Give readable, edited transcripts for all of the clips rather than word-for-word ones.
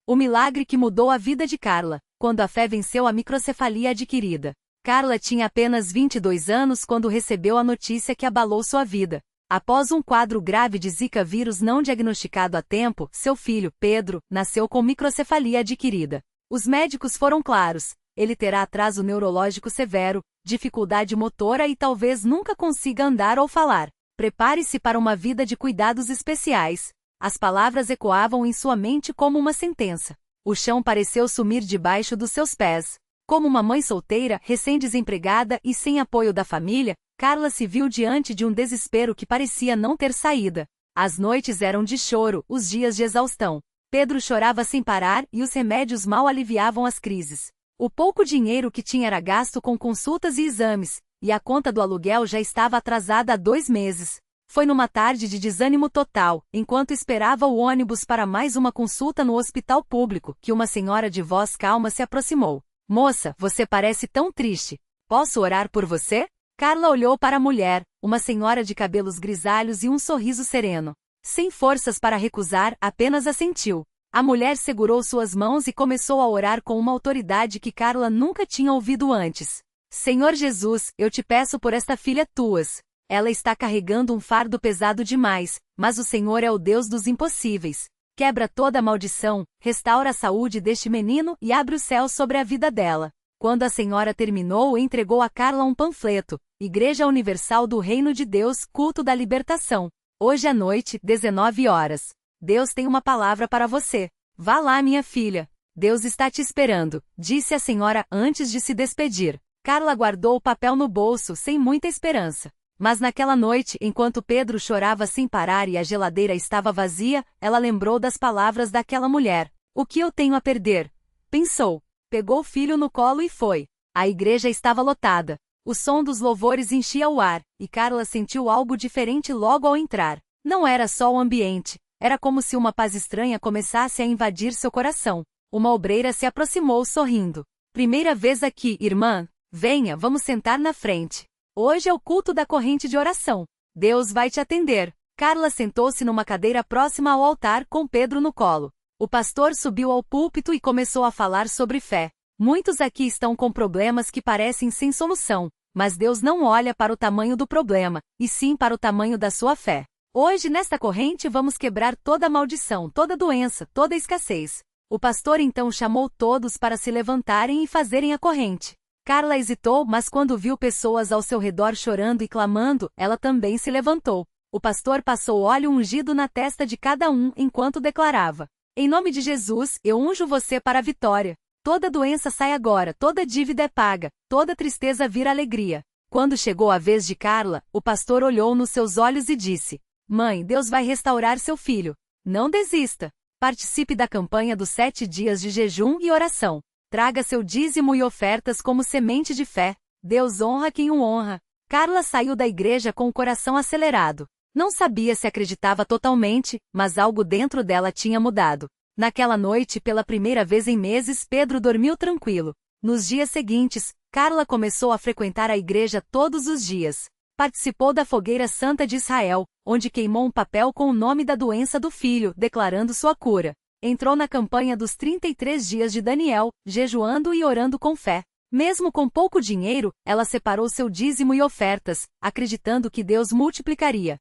O milagre que mudou a vida de Carla, quando a fé venceu a microcefalia adquirida. Carla tinha apenas 22 anos quando recebeu a notícia que abalou sua vida. Após um quadro grave de Zika vírus não diagnosticado a tempo, seu filho, Pedro, nasceu com microcefalia adquirida. Os médicos foram claros: ele terá atraso neurológico severo, dificuldade motora e talvez nunca consiga andar ou falar. Prepare-se para uma vida de cuidados especiais. As palavras ecoavam em sua mente como uma sentença. O chão pareceu sumir debaixo dos seus pés. Como uma mãe solteira, recém-desempregada e sem apoio da família, Carla se viu diante de um desespero que parecia não ter saída. As noites eram de choro, os dias de exaustão. Pedro chorava sem parar e os remédios mal aliviavam as crises. O pouco dinheiro que tinha era gasto com consultas e exames, e a conta do aluguel já estava atrasada há 2 meses. Foi numa tarde de desânimo total, enquanto esperava o ônibus para mais uma consulta no hospital público, que uma senhora de voz calma se aproximou. Moça, você parece tão triste. Posso orar por você? Carla olhou para a mulher, uma senhora de cabelos grisalhos e um sorriso sereno. Sem forças para recusar, apenas assentiu. A mulher segurou suas mãos e começou a orar com uma autoridade que Carla nunca tinha ouvido antes. Senhor Jesus, eu te peço por esta filha tuas. Ela está carregando um fardo pesado demais, mas o Senhor é o Deus dos impossíveis. Quebra toda a maldição, restaura a saúde deste menino e abre o céu sobre a vida dela. Quando a senhora terminou, entregou a Carla um panfleto: Igreja Universal do Reino de Deus, Culto da Libertação. Hoje à noite, 19 horas. Deus tem uma palavra para você. Vá lá, minha filha. Deus está te esperando, disse a senhora antes de se despedir. Carla guardou o papel no bolso sem muita esperança. Mas naquela noite, enquanto Pedro chorava sem parar e a geladeira estava vazia, ela lembrou das palavras daquela mulher. O que eu tenho a perder? Pensou. Pegou o filho no colo e foi. A igreja estava lotada. O som dos louvores enchia o ar, e Carla sentiu algo diferente logo ao entrar. Não era só o ambiente. Era como se uma paz estranha começasse a invadir seu coração. Uma obreira se aproximou sorrindo. Primeira vez aqui, irmã? Venha, vamos sentar na frente. Hoje é o culto da corrente de oração. Deus vai te atender. Carla sentou-se numa cadeira próxima ao altar com Pedro no colo. O pastor subiu ao púlpito e começou a falar sobre fé. Muitos aqui estão com problemas que parecem sem solução, mas Deus não olha para o tamanho do problema, e sim para o tamanho da sua fé. Hoje, nesta corrente, vamos quebrar toda maldição, toda doença, toda escassez. O pastor então chamou todos para se levantarem e fazerem a corrente. Carla hesitou, mas quando viu pessoas ao seu redor chorando e clamando, ela também se levantou. O pastor passou óleo ungido na testa de cada um enquanto declarava: Em nome de Jesus, eu unjo você para a vitória. Toda doença sai agora, toda dívida é paga, toda tristeza vira alegria. Quando chegou a vez de Carla, o pastor olhou nos seus olhos e disse: Mãe, Deus vai restaurar seu filho. Não desista. Participe da campanha dos 7 dias de jejum e oração. Traga seu dízimo e ofertas como semente de fé. Deus honra quem o honra. Carla saiu da igreja com o coração acelerado. Não sabia se acreditava totalmente, mas algo dentro dela tinha mudado. Naquela noite, pela primeira vez em meses, Pedro dormiu tranquilo. Nos dias seguintes, Carla começou a frequentar a igreja todos os dias. Participou da Fogueira Santa de Israel, onde queimou um papel com o nome da doença do filho, declarando sua cura. Entrou na campanha dos 33 dias de Daniel, jejuando e orando com fé. Mesmo com pouco dinheiro, ela separou seu dízimo e ofertas, acreditando que Deus multiplicaria.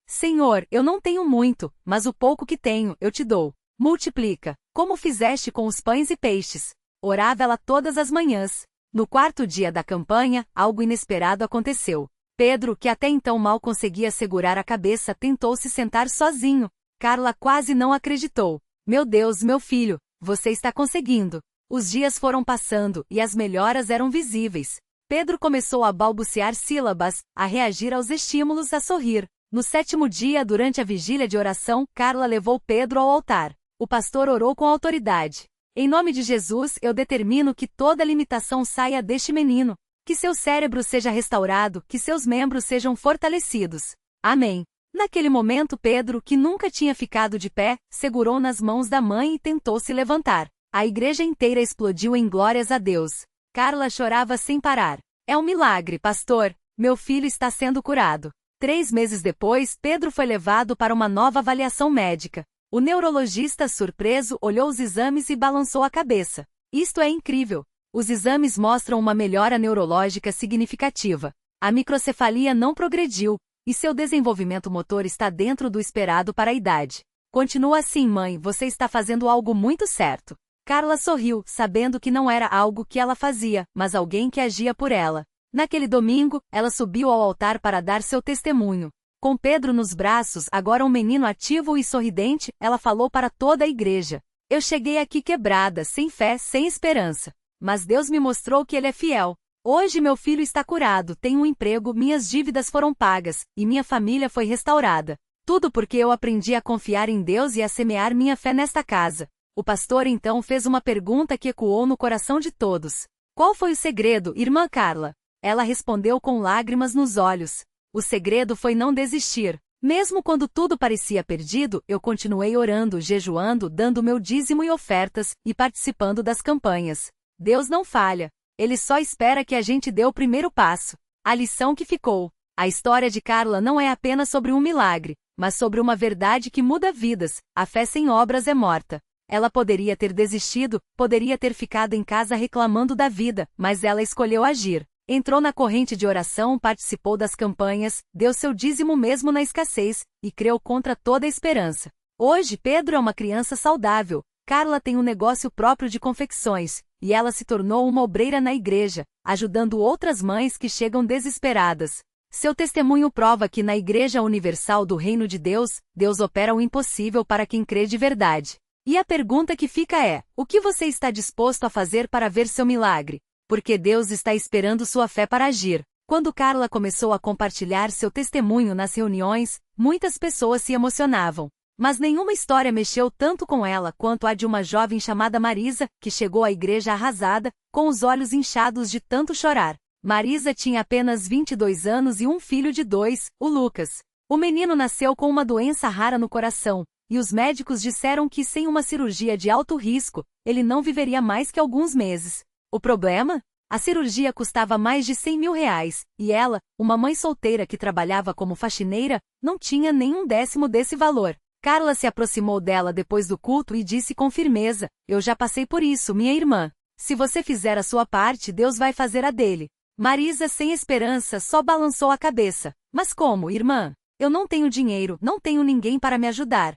Senhor, eu não tenho muito, mas o pouco que tenho, eu te dou. Multiplica, como fizeste com os pães e peixes. Orava ela todas as manhãs. No 4º dia da campanha, algo inesperado aconteceu. Pedro, que até então mal conseguia segurar a cabeça, tentou se sentar sozinho. Carla quase não acreditou. Meu Deus, meu filho, você está conseguindo. Os dias foram passando e as melhoras eram visíveis. Pedro começou a balbuciar sílabas, a reagir aos estímulos, a sorrir. No 7º dia, durante a vigília de oração, Carla levou Pedro ao altar. O pastor orou com autoridade. Em nome de Jesus, eu determino que toda limitação saia deste menino. Que seu cérebro seja restaurado, que seus membros sejam fortalecidos. Amém. Naquele momento, Pedro, que nunca tinha ficado de pé, segurou nas mãos da mãe e tentou se levantar. A igreja inteira explodiu em glórias a Deus. Carla chorava sem parar. É um milagre, pastor. Meu filho está sendo curado. 3 meses depois, Pedro foi levado para uma nova avaliação médica. O neurologista, surpreso, olhou os exames e balançou a cabeça. Isto é incrível. Os exames mostram uma melhora neurológica significativa. A microcefalia não progrediu, e seu desenvolvimento motor está dentro do esperado para a idade. Continua assim, mãe, você está fazendo algo muito certo. Carla sorriu, sabendo que não era algo que ela fazia, mas alguém que agia por ela. Naquele domingo, ela subiu ao altar para dar seu testemunho. Com Pedro nos braços, agora um menino ativo e sorridente, ela falou para toda a igreja. Eu cheguei aqui quebrada, sem fé, sem esperança. Mas Deus me mostrou que Ele é fiel. Hoje meu filho está curado, tenho um emprego, minhas dívidas foram pagas, e minha família foi restaurada. Tudo porque eu aprendi a confiar em Deus e a semear minha fé nesta casa. O pastor então fez uma pergunta que ecoou no coração de todos. Qual foi o segredo, irmã Carla? Ela respondeu com lágrimas nos olhos. O segredo foi não desistir. Mesmo quando tudo parecia perdido, eu continuei orando, jejuando, dando meu dízimo e ofertas, e participando das campanhas. Deus não falha. Ele só espera que a gente dê o primeiro passo. A lição que ficou. A história de Carla não é apenas sobre um milagre, mas sobre uma verdade que muda vidas. A fé sem obras é morta. Ela poderia ter desistido, poderia ter ficado em casa reclamando da vida, mas ela escolheu agir. Entrou na corrente de oração, participou das campanhas, deu seu dízimo mesmo na escassez, e creu contra toda a esperança. Hoje, Pedro é uma criança saudável. Carla tem um negócio próprio de confecções, e ela se tornou uma obreira na igreja, ajudando outras mães que chegam desesperadas. Seu testemunho prova que na Igreja Universal do Reino de Deus, Deus opera o impossível para quem crê de verdade. E a pergunta que fica é: o que você está disposto a fazer para ver seu milagre? Porque Deus está esperando sua fé para agir. Quando Carla começou a compartilhar seu testemunho nas reuniões, muitas pessoas se emocionavam. Mas nenhuma história mexeu tanto com ela quanto a de uma jovem chamada Marisa, que chegou à igreja arrasada, com os olhos inchados de tanto chorar. Marisa tinha apenas 22 anos e um filho de 2, o Lucas. O menino nasceu com uma doença rara no coração, e os médicos disseram que sem uma cirurgia de alto risco, ele não viveria mais que alguns meses. O problema? A cirurgia custava mais de 100 mil reais, e ela, uma mãe solteira que trabalhava como faxineira, não tinha nem um décimo desse valor. Carla se aproximou dela depois do culto e disse com firmeza: eu já passei por isso, minha irmã. Se você fizer a sua parte, Deus vai fazer a dele. Marisa, sem esperança, só balançou a cabeça. Mas como, irmã? Eu não tenho dinheiro, não tenho ninguém para me ajudar.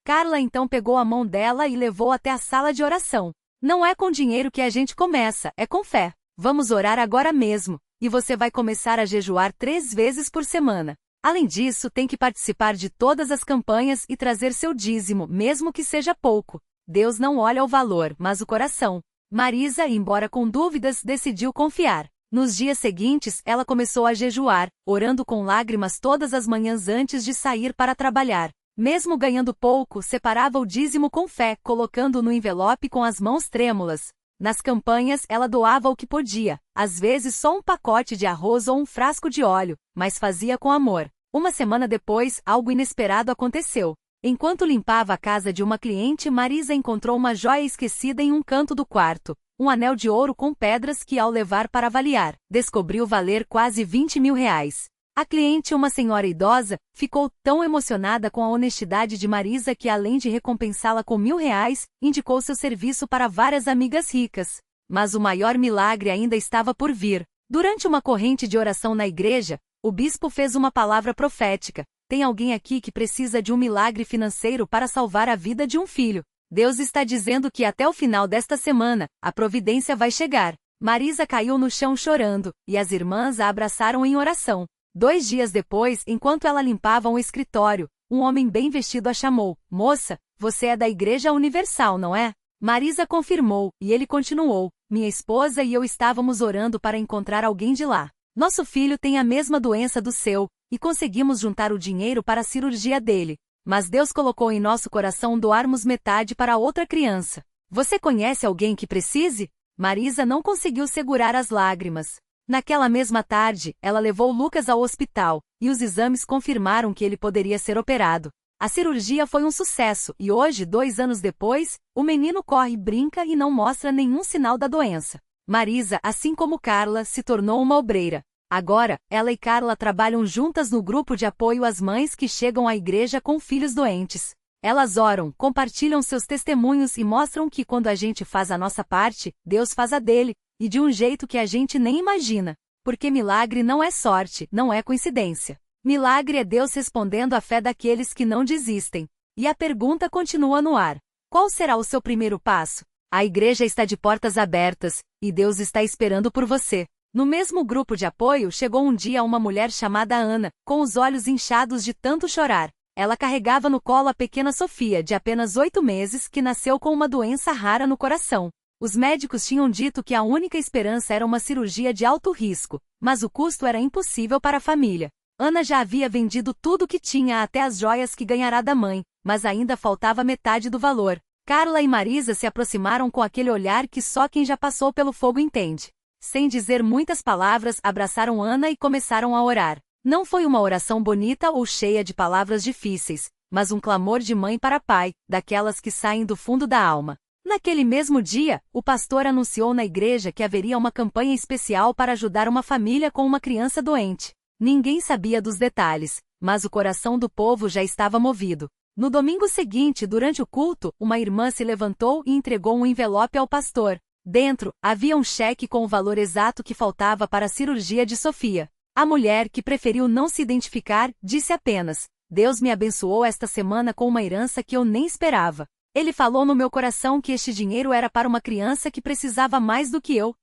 Carla então pegou a mão dela e levou até a sala de oração. Não é com dinheiro que a gente começa, é com fé. Vamos orar agora mesmo, e você vai começar a jejuar 3 vezes por semana. Além disso, tem que participar de todas as campanhas e trazer seu dízimo, mesmo que seja pouco. Deus não olha o valor, mas o coração. Marisa, embora com dúvidas, decidiu confiar. Nos dias seguintes, ela começou a jejuar, orando com lágrimas todas as manhãs antes de sair para trabalhar. Mesmo ganhando pouco, separava o dízimo com fé, colocando-o no envelope com as mãos trêmulas. Nas campanhas, ela doava o que podia, às vezes só um pacote de arroz ou um frasco de óleo, mas fazia com amor. Uma semana depois, algo inesperado aconteceu. Enquanto limpava a casa de uma cliente, Marisa encontrou uma joia esquecida em um canto do quarto. Um anel de ouro com pedras que, ao levar para avaliar, descobriu valer quase 20 mil reais. A cliente, uma senhora idosa, ficou tão emocionada com a honestidade de Marisa que, além de recompensá-la com 1.000 reais, indicou seu serviço para várias amigas ricas. Mas o maior milagre ainda estava por vir. Durante uma corrente de oração na igreja, o bispo fez uma palavra profética. Tem alguém aqui que precisa de um milagre financeiro para salvar a vida de um filho. Deus está dizendo que até o final desta semana, a providência vai chegar. Marisa caiu no chão chorando, e as irmãs a abraçaram em oração. 2 dias depois, enquanto ela limpava um escritório, um homem bem vestido a chamou. Moça, você é da Igreja Universal, não é? Marisa confirmou, e ele continuou. Minha esposa e eu estávamos orando para encontrar alguém de lá. Nosso filho tem a mesma doença do seu, e conseguimos juntar o dinheiro para a cirurgia dele. Mas Deus colocou em nosso coração doarmos metade para outra criança. Você conhece alguém que precise? Marisa não conseguiu segurar as lágrimas. Naquela mesma tarde, ela levou Lucas ao hospital, e os exames confirmaram que ele poderia ser operado. A cirurgia foi um sucesso, e hoje, 2 anos depois, o menino corre, brinca e não mostra nenhum sinal da doença. Marisa, assim como Carla, se tornou uma obreira. Agora, ela e Carla trabalham juntas no grupo de apoio às mães que chegam à igreja com filhos doentes. Elas oram, compartilham seus testemunhos e mostram que quando a gente faz a nossa parte, Deus faz a dele, e de um jeito que a gente nem imagina. Porque milagre não é sorte, não é coincidência. Milagre é Deus respondendo à fé daqueles que não desistem. E a pergunta continua no ar. Qual será o seu primeiro passo? A igreja está de portas abertas, e Deus está esperando por você. No mesmo grupo de apoio chegou um dia uma mulher chamada Ana, com os olhos inchados de tanto chorar. Ela carregava no colo a pequena Sofia, de apenas 8 meses, que nasceu com uma doença rara no coração. Os médicos tinham dito que a única esperança era uma cirurgia de alto risco, mas o custo era impossível para a família. Ana já havia vendido tudo o que tinha, até as joias que ganhará da mãe, mas ainda faltava metade do valor. Carla e Marisa se aproximaram com aquele olhar que só quem já passou pelo fogo entende. Sem dizer muitas palavras, abraçaram Ana e começaram a orar. Não foi uma oração bonita ou cheia de palavras difíceis, mas um clamor de mãe para pai, daquelas que saem do fundo da alma. Naquele mesmo dia, o pastor anunciou na igreja que haveria uma campanha especial para ajudar uma família com uma criança doente. Ninguém sabia dos detalhes, mas o coração do povo já estava movido. No domingo seguinte, durante o culto, uma irmã se levantou e entregou um envelope ao pastor. Dentro, havia um cheque com o valor exato que faltava para a cirurgia de Sofia. A mulher, que preferiu não se identificar, disse apenas: Deus me abençoou esta semana com uma herança que eu nem esperava. Ele falou no meu coração que este dinheiro era para uma criança que precisava mais do que eu.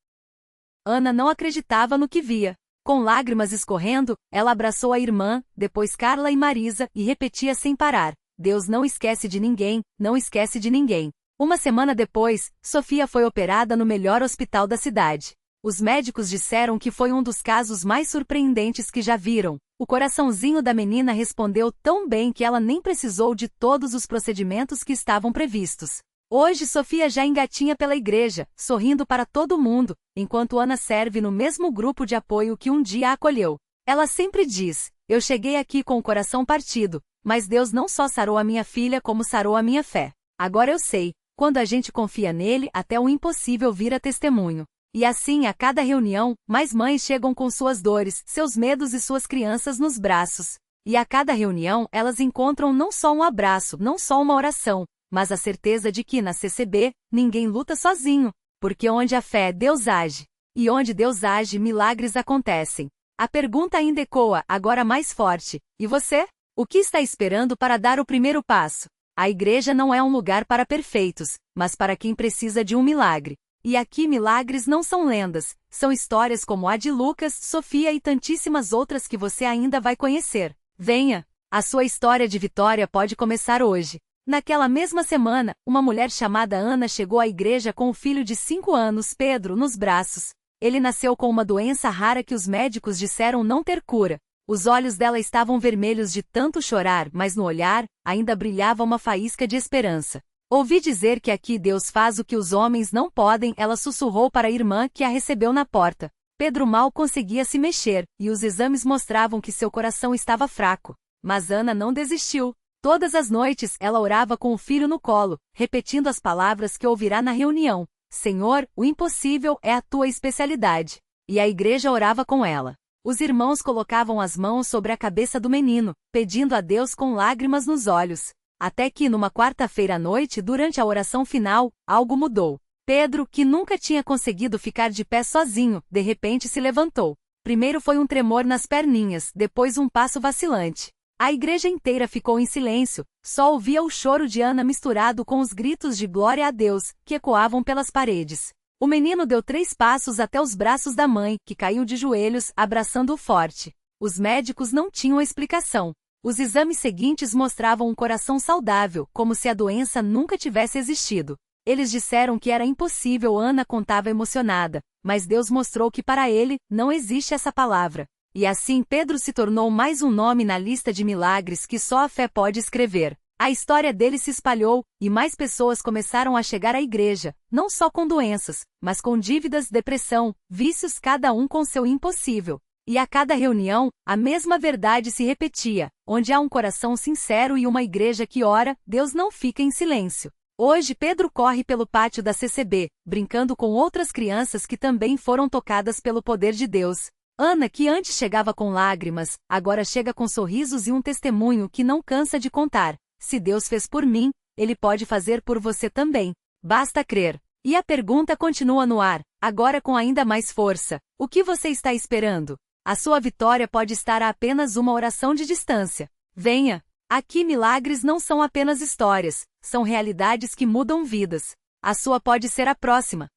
Ana não acreditava no que via. Com lágrimas escorrendo, ela abraçou a irmã, depois Carla e Marisa, e repetia sem parar: Deus não esquece de ninguém, não esquece de ninguém. Uma semana depois, Sofia foi operada no melhor hospital da cidade. Os médicos disseram que foi um dos casos mais surpreendentes que já viram. O coraçãozinho da menina respondeu tão bem que ela nem precisou de todos os procedimentos que estavam previstos. Hoje Sofia já engatinha pela igreja, sorrindo para todo mundo, enquanto Ana serve no mesmo grupo de apoio que um dia a acolheu. Ela sempre diz: eu cheguei aqui com o coração partido, mas Deus não só sarou a minha filha como sarou a minha fé. Agora eu sei, quando a gente confia nele, até o impossível vira testemunho. E assim, a cada reunião, mais mães chegam com suas dores, seus medos e suas crianças nos braços. E a cada reunião, elas encontram não só um abraço, não só uma oração, mas a certeza de que na CCB, ninguém luta sozinho, porque onde a fé, Deus age. E onde Deus age, milagres acontecem. A pergunta ainda ecoa, agora mais forte: e você? O que está esperando para dar o primeiro passo? A igreja não é um lugar para perfeitos, mas para quem precisa de um milagre. E aqui milagres não são lendas, são histórias como a de Lucas, Sofia e tantíssimas outras que você ainda vai conhecer. Venha! A sua história de vitória pode começar hoje. Naquela mesma semana, uma mulher chamada Ana chegou à igreja com o filho de 5 anos, Pedro, nos braços. Ele nasceu com uma doença rara que os médicos disseram não ter cura. Os olhos dela estavam vermelhos de tanto chorar, mas no olhar, ainda brilhava uma faísca de esperança. Ouvi dizer que aqui Deus faz o que os homens não podem, ela sussurrou para a irmã que a recebeu na porta. Pedro mal conseguia se mexer, e os exames mostravam que seu coração estava fraco. Mas Ana não desistiu. Todas as noites ela orava com o filho no colo, repetindo as palavras que ouvirá na reunião: Senhor, o impossível é a tua especialidade. E a igreja orava com ela. Os irmãos colocavam as mãos sobre a cabeça do menino, pedindo a Deus com lágrimas nos olhos. Até que numa quarta-feira à noite, durante a oração final, algo mudou. Pedro, que nunca tinha conseguido ficar de pé sozinho, de repente se levantou. Primeiro foi um tremor nas perninhas, depois um passo vacilante. A igreja inteira ficou em silêncio, só ouvia o choro de Ana misturado com os gritos de glória a Deus, que ecoavam pelas paredes. O menino deu 3 passos até os braços da mãe, que caiu de joelhos, abraçando-o forte. Os médicos não tinham explicação. Os exames seguintes mostravam um coração saudável, como se a doença nunca tivesse existido. Eles disseram que era impossível, Ana contava emocionada, mas Deus mostrou que para ele, não existe essa palavra. E assim Pedro se tornou mais um nome na lista de milagres que só a fé pode escrever. A história dele se espalhou, e mais pessoas começaram a chegar à igreja, não só com doenças, mas com dívidas, depressão, vícios, cada um com seu impossível. E a cada reunião, a mesma verdade se repetia: onde há um coração sincero e uma igreja que ora, Deus não fica em silêncio. Hoje Pedro corre pelo pátio da CCB, brincando com outras crianças que também foram tocadas pelo poder de Deus. Ana, que antes chegava com lágrimas, agora chega com sorrisos e um testemunho que não cansa de contar. se Deus fez por mim, Ele pode fazer por você também. Basta crer. E a pergunta continua no ar, agora com ainda mais força. O que você está esperando? A sua vitória pode estar a apenas uma oração de distância. Venha! Aqui milagres não são apenas histórias, são realidades que mudam vidas. A sua pode ser a próxima.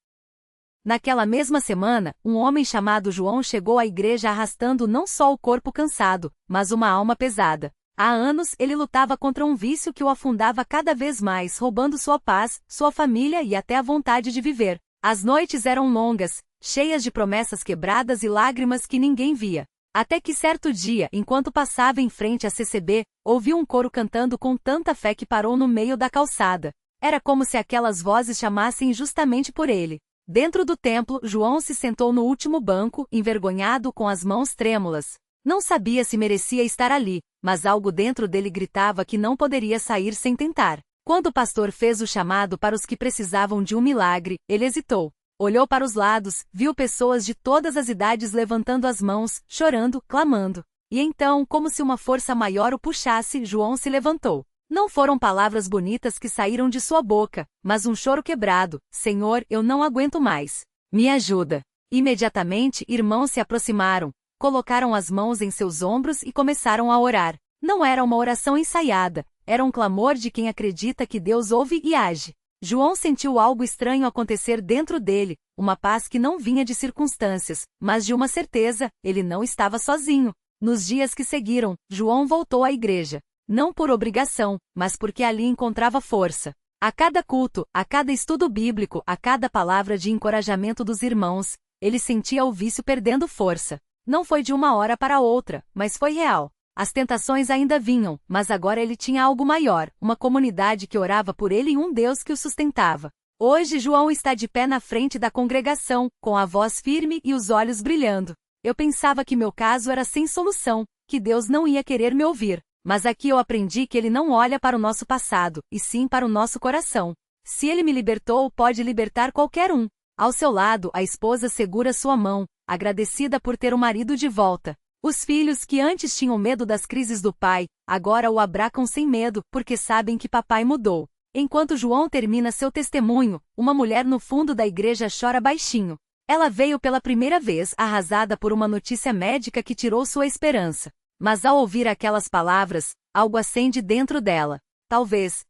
Naquela mesma semana, um homem chamado João chegou à igreja arrastando não só o corpo cansado, mas uma alma pesada. Há anos ele lutava contra um vício que o afundava cada vez mais, roubando sua paz, sua família e até a vontade de viver. As noites eram longas, cheias de promessas quebradas e lágrimas que ninguém via. Até que certo dia, enquanto passava em frente à CCB, ouviu um coro cantando com tanta fé que parou no meio da calçada. Era como se aquelas vozes chamassem justamente por ele. Dentro do templo, João se sentou no último banco, envergonhado, com as mãos trêmulas. Não sabia se merecia estar ali, mas algo dentro dele gritava que não poderia sair sem tentar. Quando o pastor fez o chamado para os que precisavam de um milagre, ele hesitou. Olhou para os lados, viu pessoas de todas as idades levantando as mãos, chorando, clamando. E então, como se uma força maior o puxasse, João se levantou. Não foram palavras bonitas que saíram de sua boca, mas um choro quebrado. Senhor, eu não aguento mais. Me ajuda. Imediatamente, irmãos se aproximaram, colocaram as mãos em seus ombros e começaram a orar. Não era uma oração ensaiada, era um clamor de quem acredita que Deus ouve e age. João sentiu algo estranho acontecer dentro dele, uma paz que não vinha de circunstâncias, mas de uma certeza, ele não estava sozinho. Nos dias que seguiram, João voltou à igreja. Não por obrigação, mas porque ali encontrava força. A cada culto, a cada estudo bíblico, a cada palavra de encorajamento dos irmãos, ele sentia o vício perdendo força. Não foi de uma hora para outra, mas foi real. As tentações ainda vinham, mas agora ele tinha algo maior, uma comunidade que orava por ele e um Deus que o sustentava. Hoje João está de pé na frente da congregação, com a voz firme e os olhos brilhando. Eu pensava que meu caso era sem solução, que Deus não ia querer me ouvir. Mas aqui eu aprendi que Ele não olha para o nosso passado, e sim para o nosso coração. Se Ele me libertou, pode libertar qualquer um. Ao seu lado, a esposa segura sua mão, agradecida por ter o marido de volta. Os filhos que antes tinham medo das crises do pai, agora o abracam sem medo, porque sabem que papai mudou. Enquanto João termina seu testemunho, uma mulher no fundo da igreja chora baixinho. Ela veio pela primeira vez arrasada por uma notícia médica que tirou sua esperança. Mas ao ouvir aquelas palavras, algo acende dentro dela. Talvez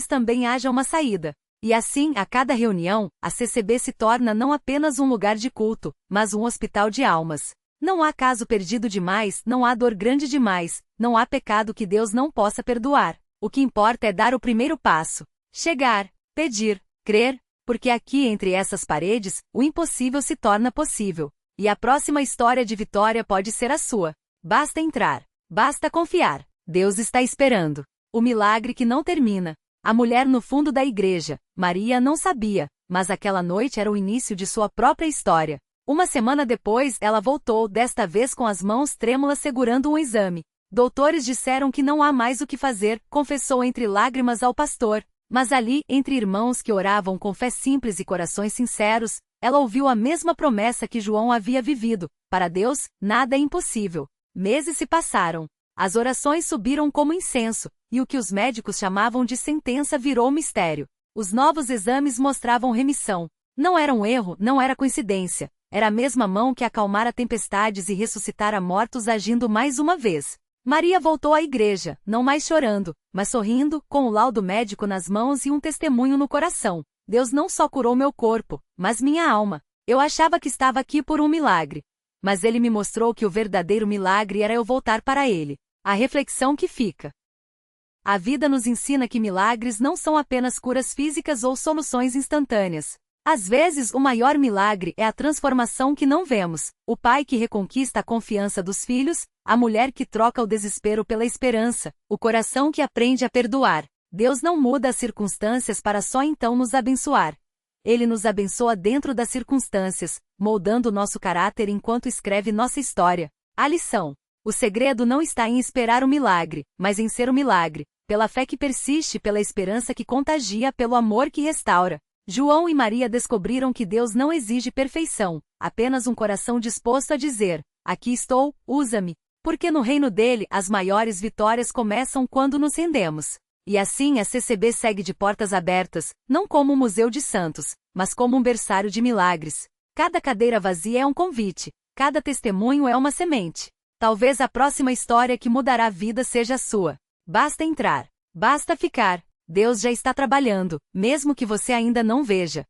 também haja uma saída. E assim, a cada reunião, a CCB se torna não apenas um lugar de culto, mas um hospital de almas. Não há caso perdido demais, não há dor grande demais, não há pecado que Deus não possa perdoar. O que importa é dar o primeiro passo. Chegar, pedir, crer, porque aqui entre essas paredes, o impossível se torna possível. E a próxima história de vitória pode ser a sua. Basta entrar. Basta confiar. Deus está esperando. O milagre que não termina. A mulher no fundo da igreja, Maria, não sabia, mas aquela noite era o início de sua própria história. Uma semana depois, ela voltou, desta vez com as mãos trêmulas segurando um exame. Doutores disseram que não há mais o que fazer, confessou entre lágrimas ao pastor. Mas ali, entre irmãos que oravam com fé simples e corações sinceros, ela ouviu a mesma promessa que João havia vivido. Para Deus, nada é impossível. Meses se passaram. As orações subiram como incenso, e o que os médicos chamavam de sentença virou mistério. Os novos exames mostravam remissão. Não era um erro, não era coincidência. Era a mesma mão que acalmara tempestades e ressuscitara mortos agindo mais uma vez. Maria voltou à igreja, não mais chorando, mas sorrindo, com o laudo médico nas mãos e um testemunho no coração. Deus não só curou meu corpo, mas minha alma. Eu achava que estava aqui por um milagre. Mas Ele me mostrou que o verdadeiro milagre era eu voltar para Ele. A reflexão que fica. A vida nos ensina que milagres não são apenas curas físicas ou soluções instantâneas. Às vezes, o maior milagre é a transformação que não vemos. O pai que reconquista a confiança dos filhos, a mulher que troca o desespero pela esperança, o coração que aprende a perdoar. Deus não muda as circunstâncias para só então nos abençoar. Ele nos abençoa dentro das circunstâncias, moldando nosso caráter enquanto escreve nossa história. A lição. O segredo não está em esperar o milagre, mas em ser o milagre, pela fé que persiste, pela esperança que contagia, pelo amor que restaura. João e Maria descobriram que Deus não exige perfeição, apenas um coração disposto a dizer: aqui estou, usa-me. Porque no reino dele, as maiores vitórias começam quando nos rendemos. E assim a CCB segue de portas abertas, não como um museu de santos, mas como um berçário de milagres. Cada cadeira vazia é um convite, cada testemunho é uma semente. Talvez a próxima história que mudará a vida seja a sua. Basta entrar, basta ficar. Deus já está trabalhando, mesmo que você ainda não veja.